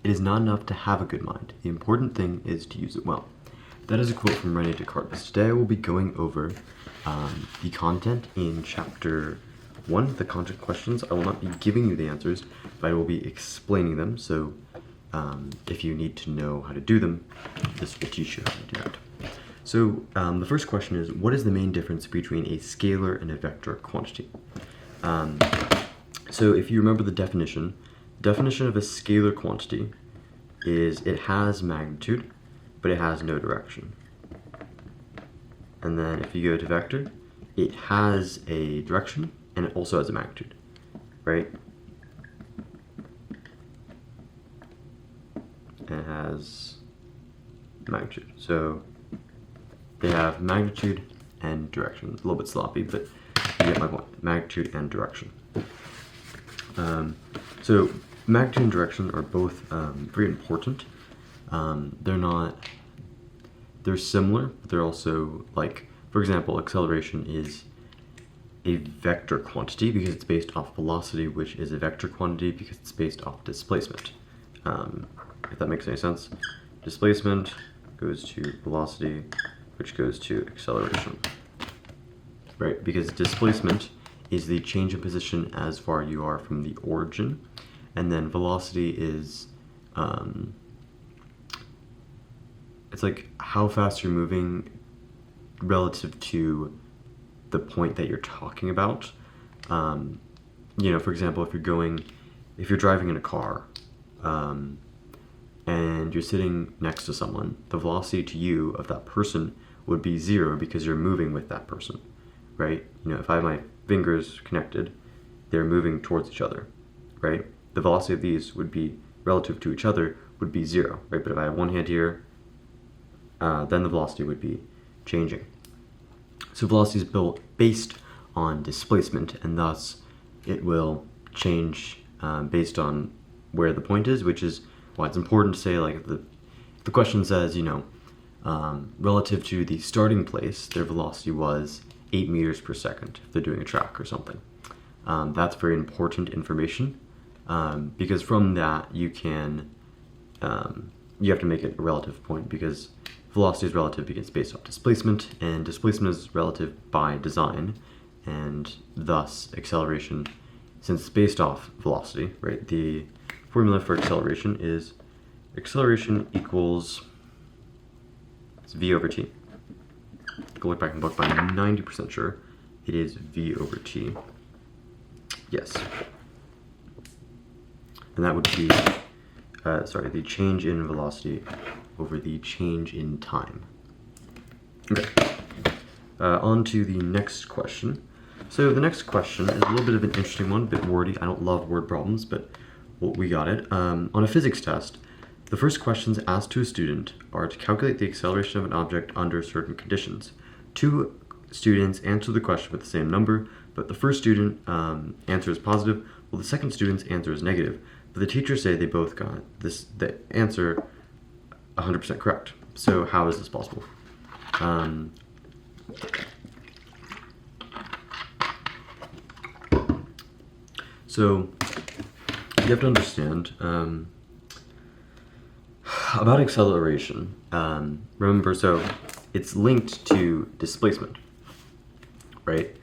"It is not enough to have a good mind. The important thing is to use it well." That is a quote from René Descartes. Today I will be going over the content in chapter 1, the content questions. I will not be giving you the answers, but I will be explaining them. So if you need to know how to do them, this will teach you how to do that. So the first question is, what is the main difference between a scalar and a vector quantity? So if you remember the definition of a scalar quantity is it has magnitude, but it has no direction. And then if you go to vector, it has a direction and it also has a magnitude, right? And it has magnitude. So they have magnitude and direction. It's a little bit sloppy, but you get my point. Magnitude and direction. So magnitude and direction are both very important. They're similar, but they're also, like, for example, acceleration is a vector quantity because it's based off velocity, which is a vector quantity because it's based off displacement. If that makes any sense. Displacement goes to velocity, which goes to acceleration. Right, because displacement is the change in position as far you are from the origin, and then velocity is it's like how fast you're moving relative to the point that you're talking about. You know, for example, if you're driving in a car and you're sitting next to someone, the velocity to you of that person would be 0 because you're moving with that person, right? You know, if I have my fingers connected, they're moving towards each other, right? The velocity of these would be relative to each other would be 0, right? But if I have one hand here, then the velocity would be changing. So velocity is based on displacement, and thus it will change based on where the point is, which is why it's important to say, like, the question says, you know, relative to the starting place, their velocity was 8 meters per second if they're doing a track or something. That's very important information because from that you have to make it a relative point because velocity is relative because it's based off displacement, and displacement is relative by design, and thus acceleration, since it's based off velocity, right? The formula for acceleration is acceleration equals v over t. Go look back in the book, but I'm 90% sure it is v over t. Yes. And that would be, the change in velocity over the change in time. Okay. On to the next question. So the next question is a little bit of an interesting one, a bit wordy. I don't love word problems, but we got it. On a physics test, the first questions asked to a student are to calculate the acceleration of an object under certain conditions. 2 students answer the question with the same number, but the first student answer is positive, while the second student's answer is negative. But the teachers say they both got the answer 100% correct. So how is this possible? So you have to understand about acceleration. Remember, so it's linked to displacement, right?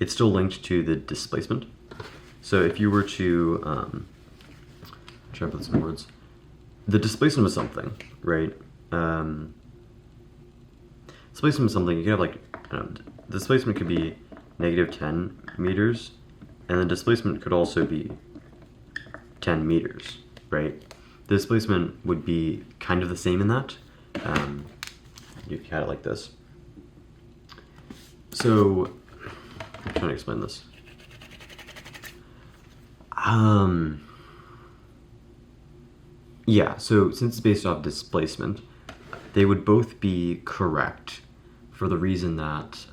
It's still linked to the displacement. So if you were to try to put some words, the displacement of something, right? Displacement of something, you could have like, displacement could be negative 10 meters, and the displacement could also be 10 meters, right? The displacement would be kind of the same in that. You had it like this. So, I'm trying to explain this. Yeah, so since it's based off displacement, they would both be correct for the reason that,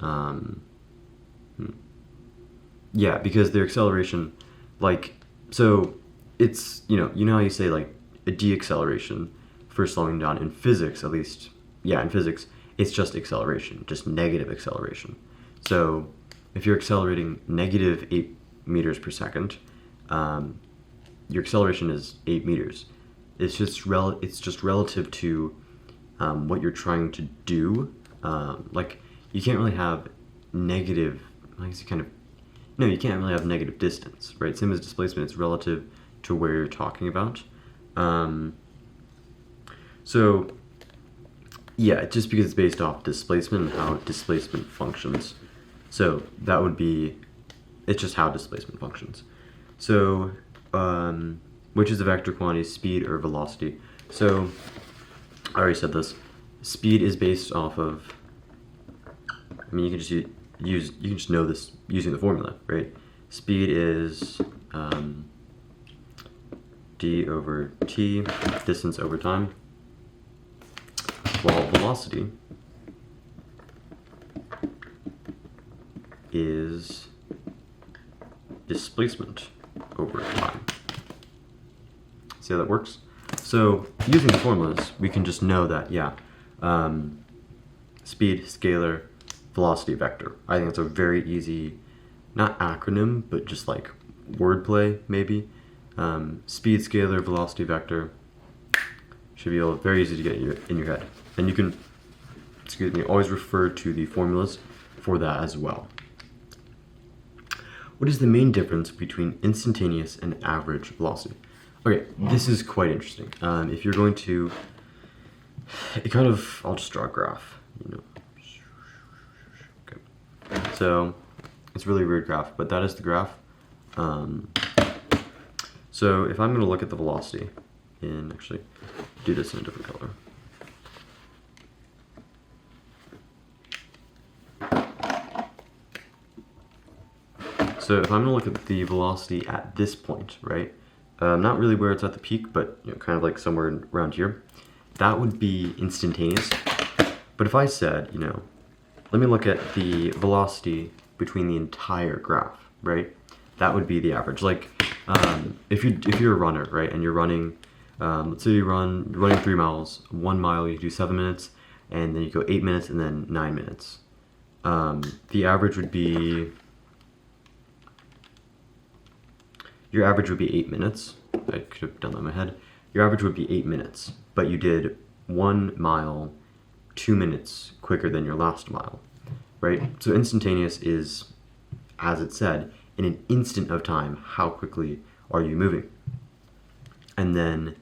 yeah, because their acceleration, like, so it's, you know how you say, like, a deceleration for slowing down in physics, at least, yeah, in physics, it's just acceleration, just negative acceleration. So if you're accelerating negative 8 meters per second, your acceleration is 8 meters. It's just relative to what you're trying to do. Like you can't really have negative. I guess you kind of no, you can't really have negative distance, right? Same as displacement. It's relative to where you're talking about. So yeah, just because it's based off displacement and how displacement functions. So that would be, it's just how displacement functions. So, which is a vector quantity, speed or velocity? So, I already said this. Speed is based off of, I mean, you can just you can just know this using the formula, right? Speed is d over t, distance over time, while velocity is displacement over time. See how that works? So using the formulas, we can just know that, yeah, speed, scalar, velocity, vector. I think it's a very easy, not acronym, but just like wordplay, maybe. Speed, scalar, velocity, vector should be very easy to get in your head. And you can, excuse me, always refer to the formulas for that as well. What is the main difference between instantaneous and average velocity? Okay, this is quite interesting. If you're going to, I'll just draw a graph, you know. Okay. So, it's really a weird graph, but that is the graph. So if I'm going to look at the velocity, and actually do this in a different color. So if I'm going to look at the velocity at this point, right, not really where it's at the peak, but you know, kind of like somewhere around here, that would be instantaneous. But if I said, you know, let me look at the velocity between the entire graph, right, that would be the average. Like if you're a runner, right, and you're running, let's say you're running 3 miles, 1 mile you do 7 minutes, and then you go 8 minutes and then 9 minutes. The average would be, your average would be 8 minutes. I could have done that in my head. Your average would be 8 minutes, but you did 1 mile 2 minutes quicker than your last mile, right? So instantaneous is, as it said, in an instant of time, how quickly are you moving? And then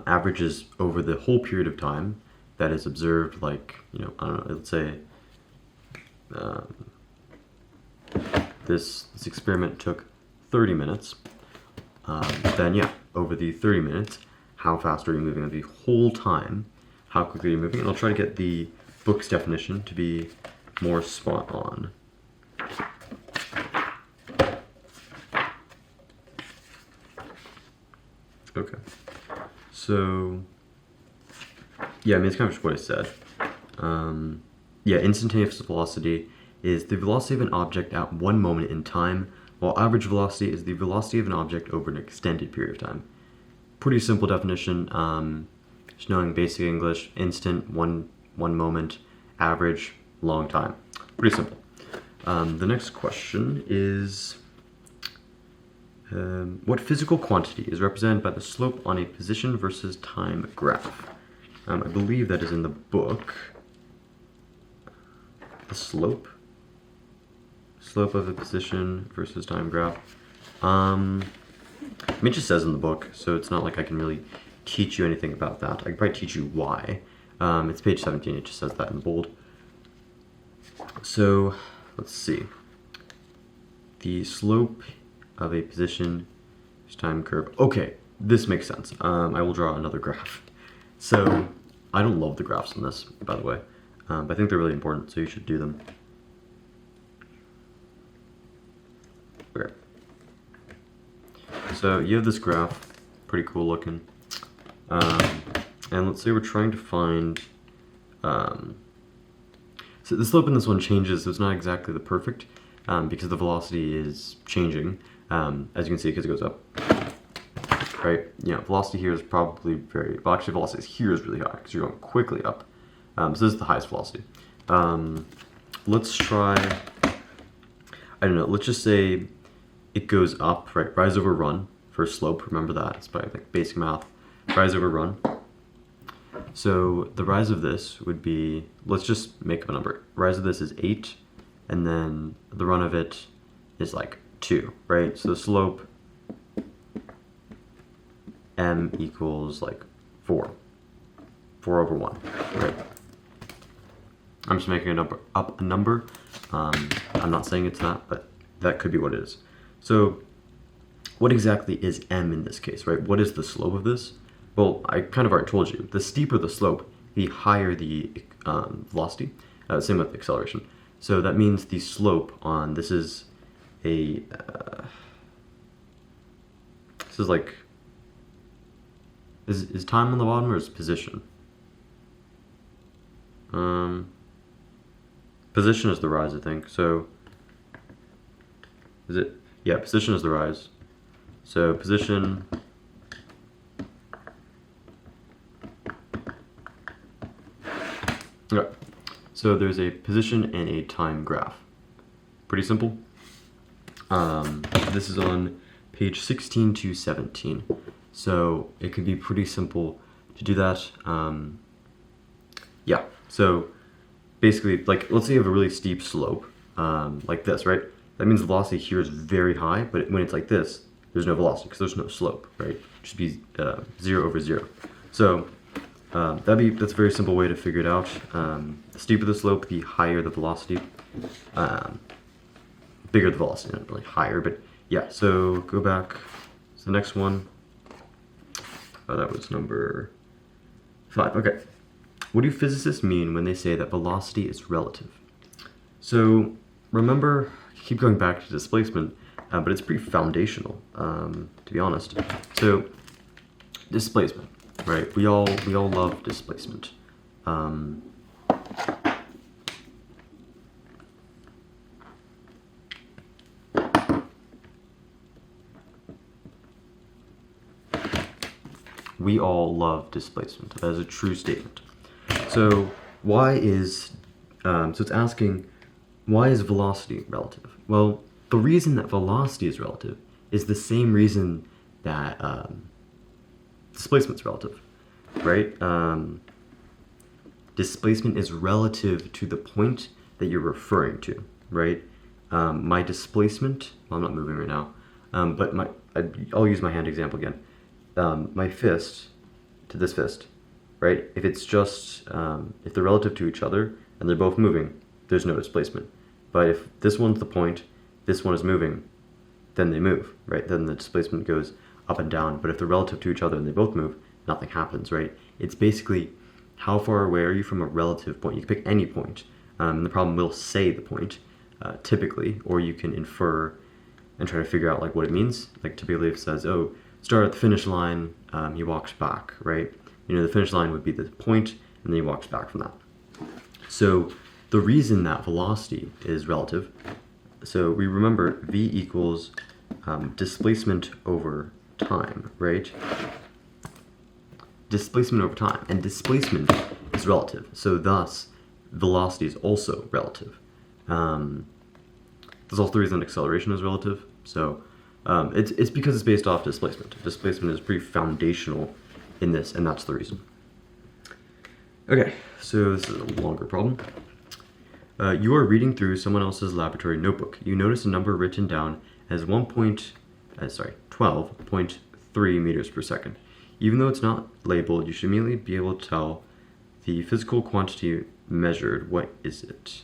averages over the whole period of time that is observed, like, you know, I don't know, let's say this experiment took 30 minutes, then yeah, over the 30 minutes, how fast are you moving the whole time? How quickly are you moving? And I'll try to get the book's definition to be more spot on. Okay, so yeah, I mean, it's kind of just what I said. Yeah, instantaneous velocity is the velocity of an object at one moment in time, while average velocity is the velocity of an object over an extended period of time. Pretty simple definition. Just knowing basic English: instant, one moment; average, long time. Pretty simple. The next question is, what physical quantity is represented by the slope on a position versus time graph? I believe that is in the book. The slope of a position versus time graph. I mean, it just says in the book, so it's not like I can really teach you anything about that. I can probably teach you why. It's page 17, it just says that in bold. So, let's see. The slope of a position is time curve. Okay, this makes sense. I will draw another graph. So, I don't love the graphs in this, by the way. But I think they're really important, so you should do them. Okay. So you have this graph, pretty cool looking. And let's say we're trying to find, so the slope in this one changes, so it's not exactly the perfect, because the velocity is changing, as you can see, because it goes up. Right? Yeah, velocity here is probably well, actually velocity here is really high, because you're going quickly up. So this is the highest velocity. Let's try, I don't know, let's just say it goes up, right, rise over run for slope. Remember that. It's by like basic math. Rise over run. So the rise of this would be, let's just make up a number. Rise of this is 8, and then the run of it is like 2, right? So the slope m equals like 4 over 1, right? I'm just making up a number. I'm not saying it's that, but that could be what it is. So what exactly is m in this case, right? What is the slope of this? Well, I kind of already told you. The steeper the slope, the higher the velocity. Same with acceleration. So that means the slope on this is a this is like is time on the bottom or is position? Position is the rise, I think. So is it? Yeah, position is the rise. So position. Okay. So there's a position and a time graph. Pretty simple. This is on page 16 to 17. So it could be pretty simple to do that. Yeah. So basically, like, let's say you have a really steep slope, like this, right? That means the velocity here is very high, but when it's like this, there's no velocity because there's no slope, right? It should be 0 over 0. So that's a very simple way to figure it out. The steeper the slope, the higher the velocity. Bigger the velocity, not really higher, but yeah. So go back to the next one. Oh, that was number 5. Okay. What do physicists mean when they say that velocity is relative? So remember, I keep going back to displacement, but it's pretty foundational, to be honest. So displacement, right? We all love displacement. We all love displacement. That is a true statement. So why is, so it's asking, why is velocity relative? Well, the reason that velocity is relative is the same reason that displacement's relative, right? Displacement is relative to the point that you're referring to, right? My displacement, well, I'm not moving right now, but I'll use my hand example again. My fist to this fist, right? If it's just, if they're relative to each other and they're both moving, there's no displacement. But if this one's the point, this one is moving, then they move, right? Then the displacement goes up and down. But if they're relative to each other and they both move, nothing happens, right? It's basically how far away are you from a relative point? You can pick any point. The problem will say the point, typically, or you can infer and try to figure out like what it means. Like typically it says, oh, start at the finish line, he walks back, right? You know, the finish line would be the point, and then he walks back from that. So the reason that velocity is relative, so we remember v equals displacement over time, right? Displacement over time, and displacement is relative, so thus velocity is also relative. There's also the reason acceleration is relative, so it's because it's based off displacement. Displacement is pretty foundational in this, and that's the reason. Okay, so this is a longer problem. You are reading through someone else's laboratory notebook. You notice a number written down as 12.3 meters per second. Even though it's not labeled, you should immediately be able to tell the physical quantity measured. What is it?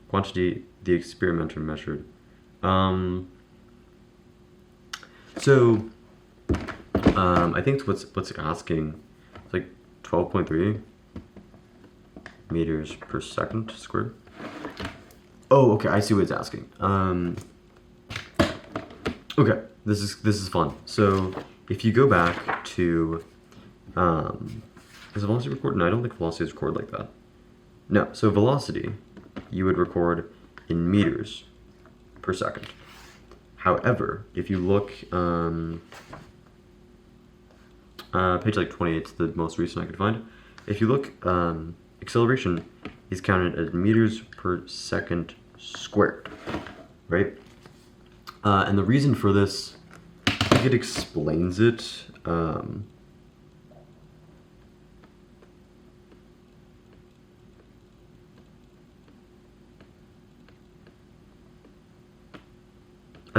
Quantity the experimenter measured. I think what's asking, it's like 12.3 meters per second squared. Oh, okay, I see what it's asking. Okay, this is fun. So if you go back to, is velocity recorded? No, I don't think velocity is recorded like that. No, so velocity, you would record in meters per second. However, if you look, page like 28 is the most recent I could find. If you look, acceleration is counted as meters per second squared, right? And the reason for this think it explains it. I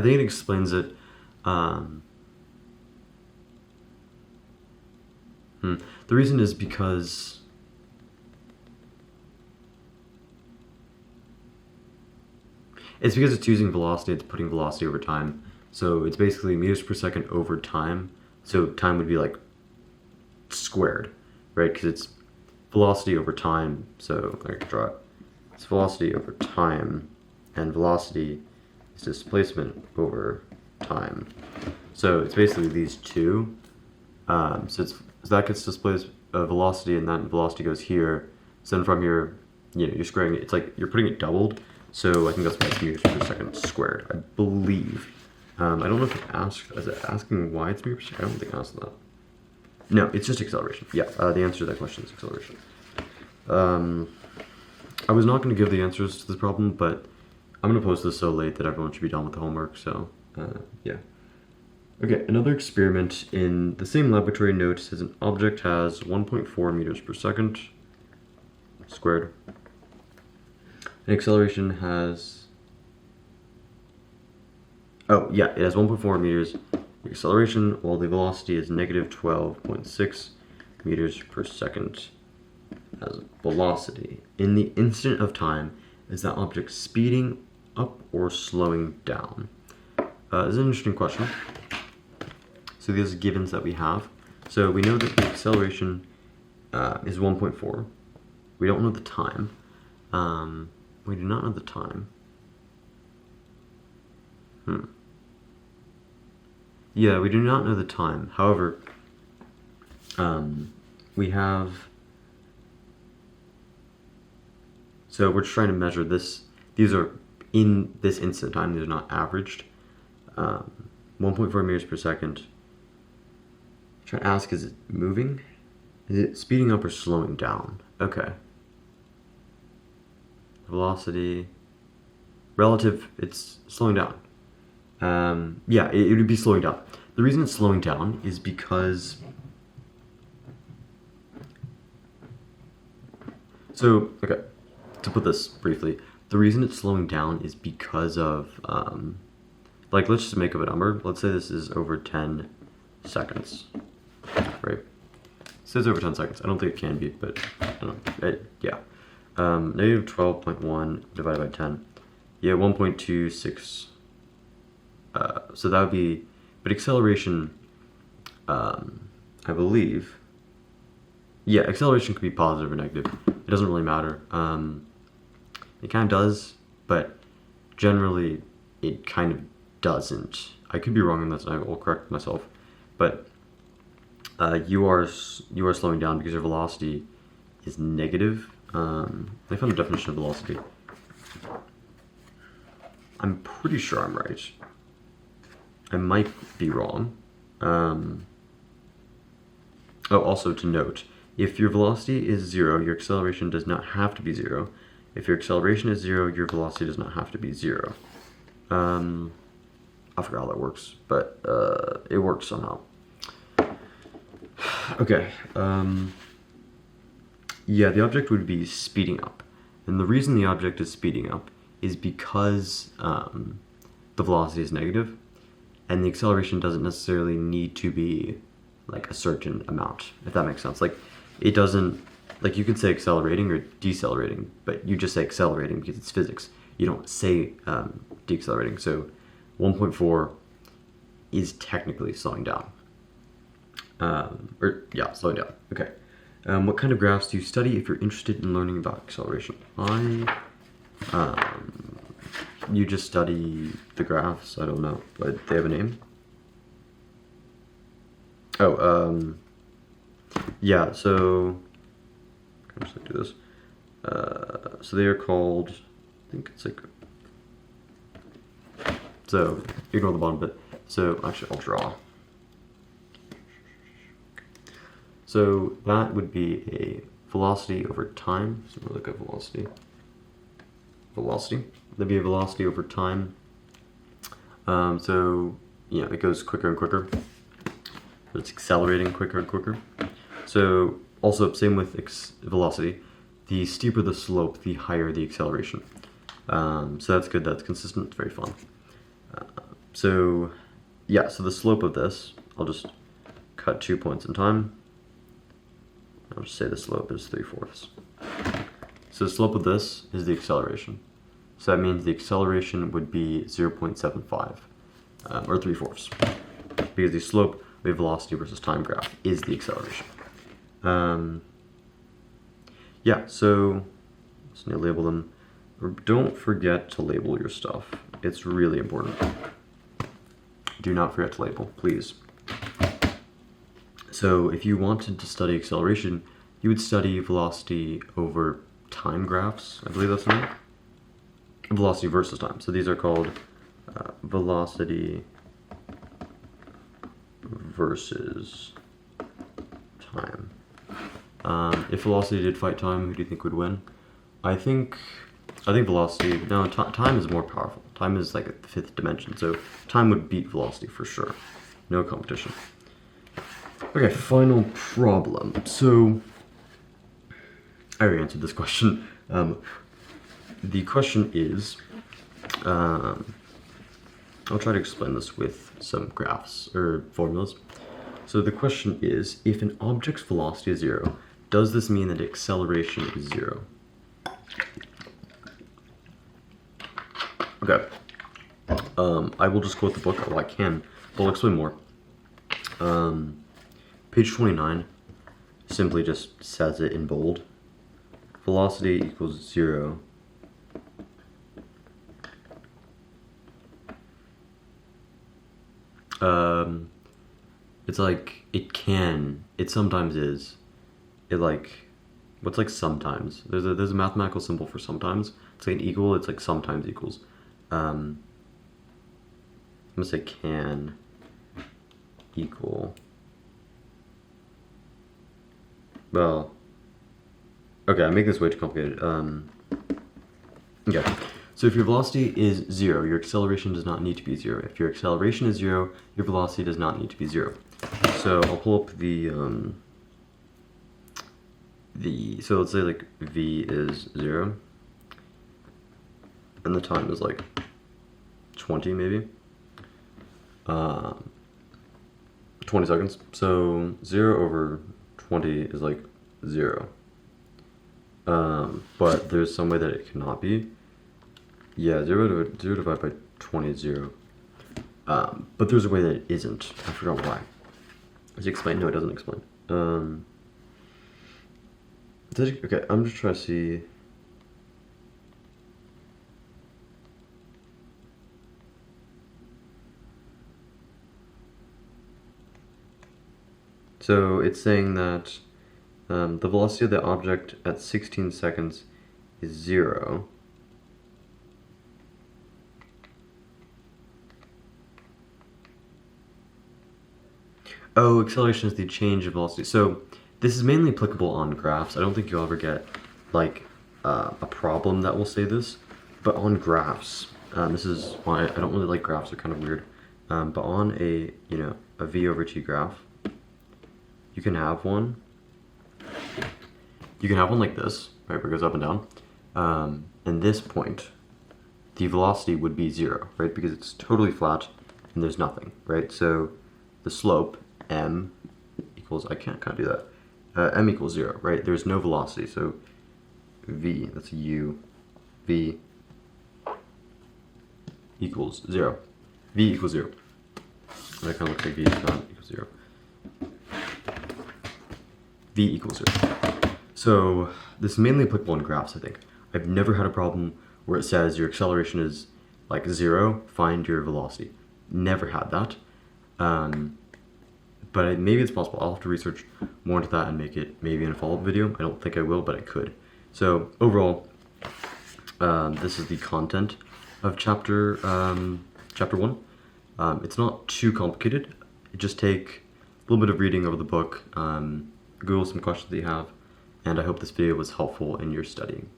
think it explains it. The reason is because it's using velocity, it's putting velocity over time. So it's basically meters per second over time. So time would be like squared, right? Because it's velocity over time. So I can draw it. It's velocity over time, and velocity is displacement over time. So it's basically these two. So that gets displaced velocity, and then velocity goes here. So then from here, you're squaring it. It's like you're putting it doubled. So I think that's why it's meters per second squared, I believe. I don't know if it asked, is it asking why it's meters per second? I don't think it asked that. No, it's just acceleration. Yeah, the answer to that question is acceleration. I was not going to give the answers to this problem, but I'm going to post this so late that everyone should be done with the homework, so yeah. Okay, another experiment in the same laboratory note says an object has 1.4 meters per second squared. An acceleration has, it has 1.4 meters acceleration, while the velocity is negative 12.6 meters per second as velocity. In the instant of time, is that object speeding up or slowing down? This is an interesting question. So these are givens that we have. So we know that the acceleration is 1.4. We don't know the time. We do not know the time. Yeah, we do not know the time. However, we have... So we're just trying to measure this. These are in this instant time. These are not averaged. 1.4 meters per second. I'm trying to ask, is it moving? Is it speeding up or slowing down? Okay. Velocity. Relative, it's slowing down. Yeah, it would be slowing down. The reason it's slowing down is because... So, okay, to put this briefly, the reason it's slowing down is because of, like, let's just make up a number. Let's say this is over 10 seconds, right? It says over 10 seconds. I don't think it can be, but I don't know. Yeah. Negative 12.1 divided by 10. Yeah, 1.26. So that would be, but acceleration, I believe, yeah, acceleration could be positive or negative. It doesn't really matter. It kind of does, but generally it kind of doesn't. I could be wrong on this, and I will correct myself. But you are slowing down because your velocity is negative. I found the definition of velocity. I'm pretty sure I'm right. I might be wrong. Also to note, if your velocity is 0, your acceleration does not have to be 0. If your acceleration is 0, your velocity does not have to be 0. I forgot how that works, but it works somehow. Okay. Yeah, the object would be speeding up. And the reason the object is speeding up is because the velocity is negative, and the acceleration doesn't necessarily need to be like a certain amount, if that makes sense. Like, it doesn't, like, you could say accelerating or decelerating, but you just say accelerating because it's physics. You don't say decelerating. So 1.4 is technically slowing down. Slowing down. Okay. What kind of graphs do you study if you're interested in learning about acceleration? You just study the graphs. I don't know, but they have a name. Yeah, so I'm just gonna do this. So they are called, I think it's like, so ignore the bottom bit. So actually I'll draw. So that would be a velocity over time. So we'll look at velocity. That'd be a velocity over time. So it goes quicker and quicker. But it's accelerating quicker and quicker. So also same with velocity. The steeper the slope, the higher the acceleration. So that's good. That's consistent. It's very fun. So the slope of this, I'll just cut 2 points in time. I'll just say the slope is 3/4. So the slope of this is the acceleration. So that means the acceleration would be 0.75, or 3/4, because the slope of velocity versus time graph is the acceleration. So just need to label them. Don't forget to label your stuff. It's really important. Do not forget to label, please. So if you wanted to study acceleration, you would study velocity over time graphs. I believe that's the name. Velocity versus time. So these are called velocity versus time. If velocity did fight time, who do you think would win? I think velocity. No, time is more powerful. Time is like the fifth dimension, so time would beat velocity for sure. No competition. Okay, final problem. So I already answered this question. The question is, I'll try to explain this with some graphs or formulas. So the question is, if an object's velocity is 0, does this mean that acceleration is 0? Okay. I will just quote the book. Well, I can, but I'll explain more. Page 29 simply just says it in bold. Velocity equals 0. It's like, it sometimes is. What's like sometimes? There's a mathematical symbol for sometimes. It's like an equal, it's like sometimes equals. I'm gonna say can equal. Well, okay, I make this way too complicated. Okay, so if your velocity is 0, your acceleration does not need to be 0. If your acceleration is 0, your velocity does not need to be 0. So I'll pull up so let's say like v is 0, and the time is like 20 maybe. 20 seconds. So 0 over 20 is like 0. But there's some way that it cannot be. Yeah, 0 divided by 20 is 0. But there's a way that it isn't. I forgot why. Does it explain? No, it doesn't explain. Okay, I'm just trying to see. So it's saying that the velocity of the object at 16 seconds is 0. Oh, acceleration is the change of velocity. So this is mainly applicable on graphs. I don't think you'll ever get like a problem that will say this, but on graphs, this is why I don't really like graphs. They're kind of weird. But on a v over t graph, you can have one. You can have one like this, right, where it goes up and down. And this point, the velocity would be 0, right, because it's totally flat and there's nothing, right? So the slope m equals, I can't kind of do that. M equals 0, right? There's no velocity, so v, that's u, v equals 0. V equals 0. That kind of looks like v is not equals 0. V equals 0. So this is mainly applicable in graphs, I think. I've never had a problem where it says your acceleration is like 0, find your velocity. Never had that. But maybe it's possible. I'll have to research more into that and make it maybe in a follow-up video. I don't think I will, but I could. So overall, this is the content of chapter 1. It's not too complicated. Just take a little bit of reading over the book, Google some questions that you have, and I hope this video was helpful in your studying.